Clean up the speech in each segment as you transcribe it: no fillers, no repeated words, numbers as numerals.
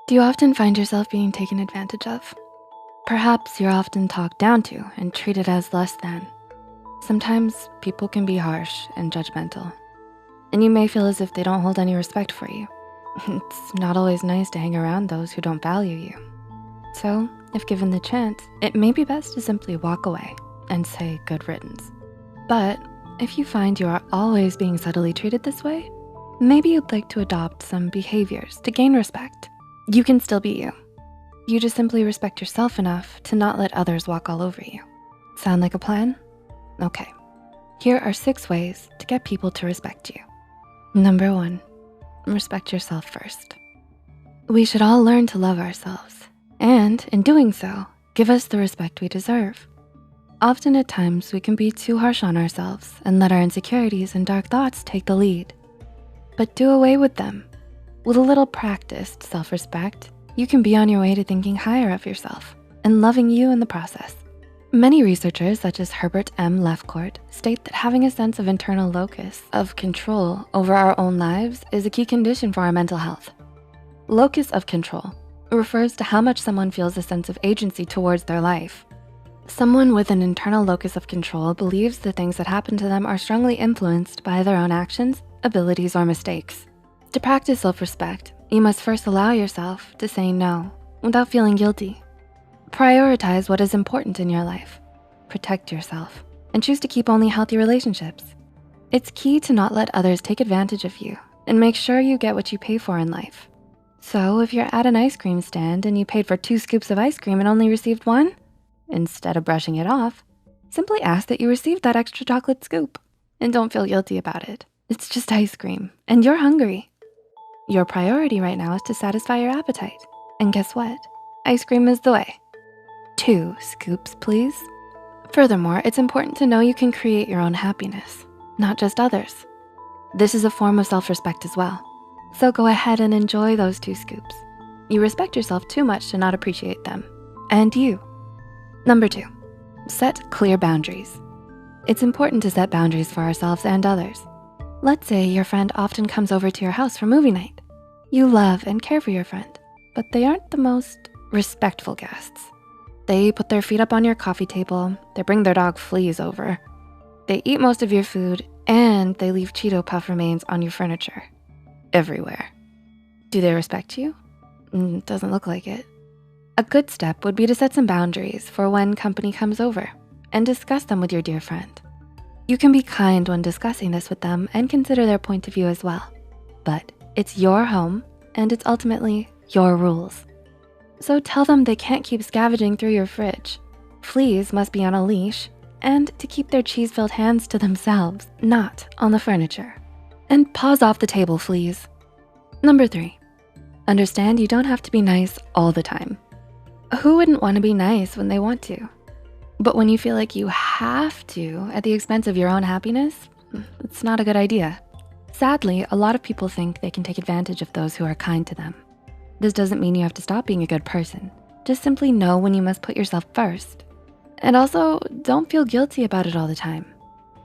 Do you often find yourself being taken advantage of? Perhaps you're often talked down to and treated as less than. Sometimes people can be harsh and judgmental, and you may feel as if they don't hold any respect for you. It's not always nice to hang around those who don't value you. So, if given the chance, it may be best to simply walk away and say good riddance. But if you find you are always being subtly treated this way, maybe you'd like to adopt some behaviors to gain respect. You can still be you. You just simply respect yourself enough to not let others walk all over you. Sound like a plan? Okay. Here are 6 ways to get people to respect you. Number 1, respect yourself first. We should all learn to love ourselves, and in doing so, give us the respect we deserve. Often at times, we can be too harsh on ourselves and let our insecurities and dark thoughts take the lead. But do away with them. With a little practiced self-respect, you can be on your way to thinking higher of yourself and loving you in the process. Many researchers, such as Herbert M. Lefcourt, state that having a sense of internal locus of control over our own lives is a key condition for our mental health. Locus of control refers to how much someone feels a sense of agency towards their life. Someone with an internal locus of control believes the things that happen to them are strongly influenced by their own actions, abilities, or mistakes. To practice self-respect, you must first allow yourself to say no without feeling guilty. Prioritize what is important in your life. Protect yourself and choose to keep only healthy relationships. It's key to not let others take advantage of you and make sure you get what you pay for in life. So if you're at an ice cream stand and you paid for 2 scoops of ice cream and only received 1, instead of brushing it off, simply ask that you received that extra chocolate scoop and don't feel guilty about it. It's just ice cream and you're hungry. Your priority right now is to satisfy your appetite. And guess what? Ice cream is the way. 2 scoops, please. Furthermore, it's important to know you can create your own happiness, not just others. This is a form of self-respect as well. So go ahead and enjoy those 2 scoops. You respect yourself too much to not appreciate them. And you. Number 2, set clear boundaries. It's important to set boundaries for ourselves and others. Let's say your friend often comes over to your house for movie night. You love and care for your friend, but they aren't the most respectful guests. They put their feet up on your coffee table, they bring their dog Fleas over, they eat most of your food, and they leave Cheeto Puff remains on your furniture, everywhere. Do they respect you? Doesn't look like it. A good step would be to set some boundaries for when company comes over and discuss them with your dear friend. You can be kind when discussing this with them and consider their point of view as well. But it's your home and it's ultimately your rules. So tell them they can't keep scavenging through your fridge. Fleas must be on a leash and to keep their cheese-filled hands to themselves, not on the furniture. And paws off the table, Fleas. Number 3, understand you don't have to be nice all the time. Who wouldn't want to be nice when they want to? But when you feel like you have to at the expense of your own happiness, it's not a good idea. Sadly, a lot of people think they can take advantage of those who are kind to them. This doesn't mean you have to stop being a good person. Just simply know when you must put yourself first. And also, don't feel guilty about it all the time.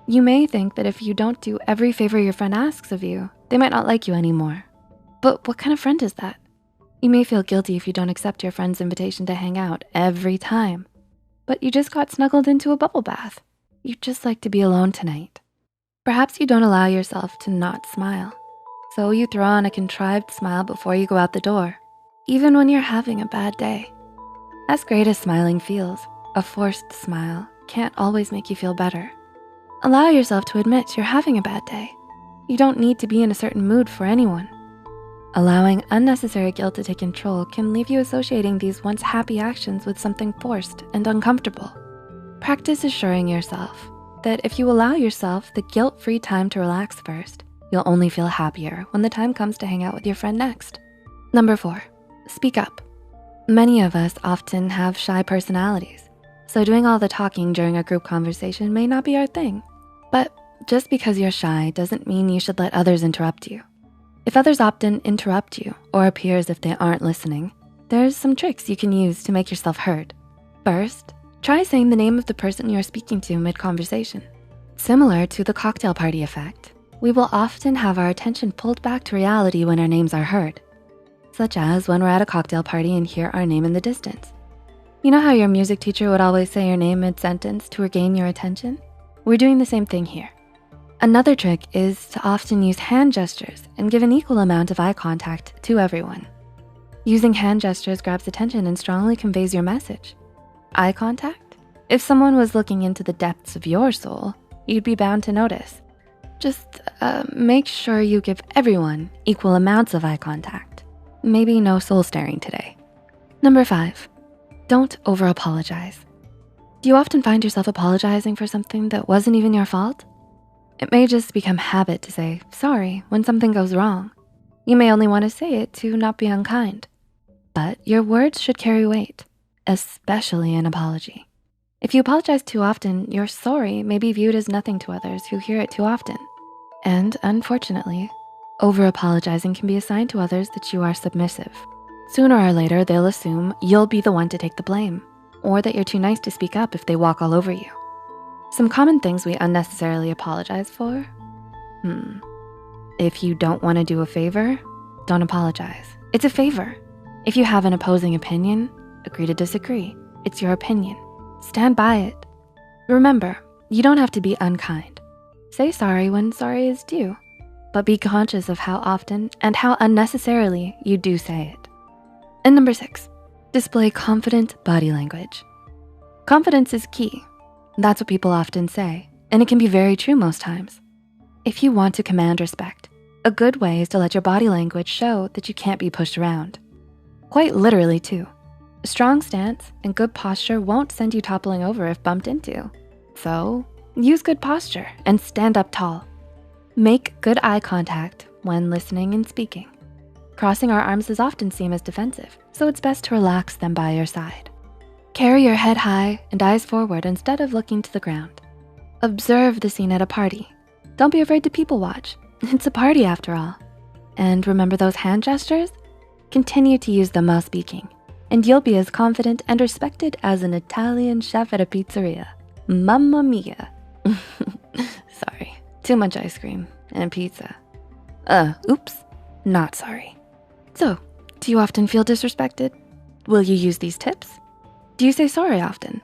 You may think that if you don't do every favor your friend asks of you, they might not like you anymore. But what kind of friend is that? You may feel guilty if you don't accept your friend's invitation to hang out every time. But you just got snuggled into a bubble bath. You'd just like to be alone tonight. Perhaps you don't allow yourself to not smile. So you throw on a contrived smile before you go out the door, even when you're having a bad day. As great as smiling feels, a forced smile can't always make you feel better. Allow yourself to admit you're having a bad day. You don't need to be in a certain mood for anyone. Allowing unnecessary guilt to take control can leave you associating these once happy actions with something forced and uncomfortable. Practice assuring yourself that if you allow yourself the guilt-free time to relax first, you'll only feel happier when the time comes to hang out with your friend next. Number 4, speak up. Many of us often have shy personalities, so doing all the talking during a group conversation may not be our thing. But just because you're shy doesn't mean you should let others interrupt you. If others often interrupt you or appear as if they aren't listening, there's some tricks you can use to make yourself heard. First, try saying the name of the person you're speaking to mid-conversation. Similar to the cocktail party effect, we will often have our attention pulled back to reality when our names are heard. such as when we're at a cocktail party and hear our name in the distance. You know how your music teacher would always say your name mid-sentence to regain your attention? We're doing the same thing here. Another trick is to often use hand gestures and give an equal amount of eye contact to everyone. Using hand gestures grabs attention and strongly conveys your message. Eye contact? If someone was looking into the depths of your soul, you'd be bound to notice. Just make sure you give everyone equal amounts of eye contact. Maybe no soul staring today. Number 5, don't over-apologize. Do you often find yourself apologizing for something that wasn't even your fault? It may just become habit to say sorry when something goes wrong. You may only wanna say it to not be unkind, but your words should carry weight, especially an apology. If you apologize too often, your sorry may be viewed as nothing to others who hear it too often. And unfortunately, over-apologizing can be a sign to others that you are submissive. Sooner or later, they'll assume you'll be the one to take the blame, or that you're too nice to speak up if they walk all over you. Some common things we unnecessarily apologize for. If you don't wanna do a favor, don't apologize. It's a favor. If you have an opposing opinion, agree to disagree. It's your opinion. Stand by it. Remember, you don't have to be unkind. Say sorry when sorry is due, but be conscious of how often and how unnecessarily you do say it. And number 6, display confident body language. Confidence is key. That's what people often say, and it can be very true most times. If you want to command respect, a good way is to let your body language show that you can't be pushed around. Quite literally too. A strong stance and good posture won't send you toppling over if bumped into. So use good posture and stand up tall. Make good eye contact when listening and speaking. Crossing our arms is often seen as defensive, so it's best to relax them by your side. Carry your head high and eyes forward instead of looking to the ground. Observe the scene at a party. Don't be afraid to people watch. It's a party after all. And remember those hand gestures? Continue to use them while speaking, and you'll be as confident and respected as an Italian chef at a pizzeria. Mamma mia. Sorry, too much ice cream and pizza. Oops, not sorry. So, do you often feel disrespected? Will you use these tips? Do you say sorry often?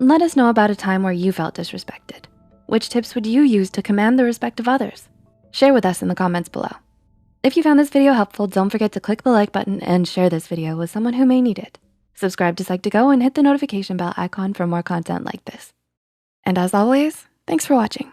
Let us know about a time where you felt disrespected. Which tips would you use to command the respect of others? Share with us in the comments below. If you found this video helpful, don't forget to click the like button and share this video with someone who may need it. Subscribe to Psych2Go and hit the notification bell icon for more content like this. And as always, thanks for watching.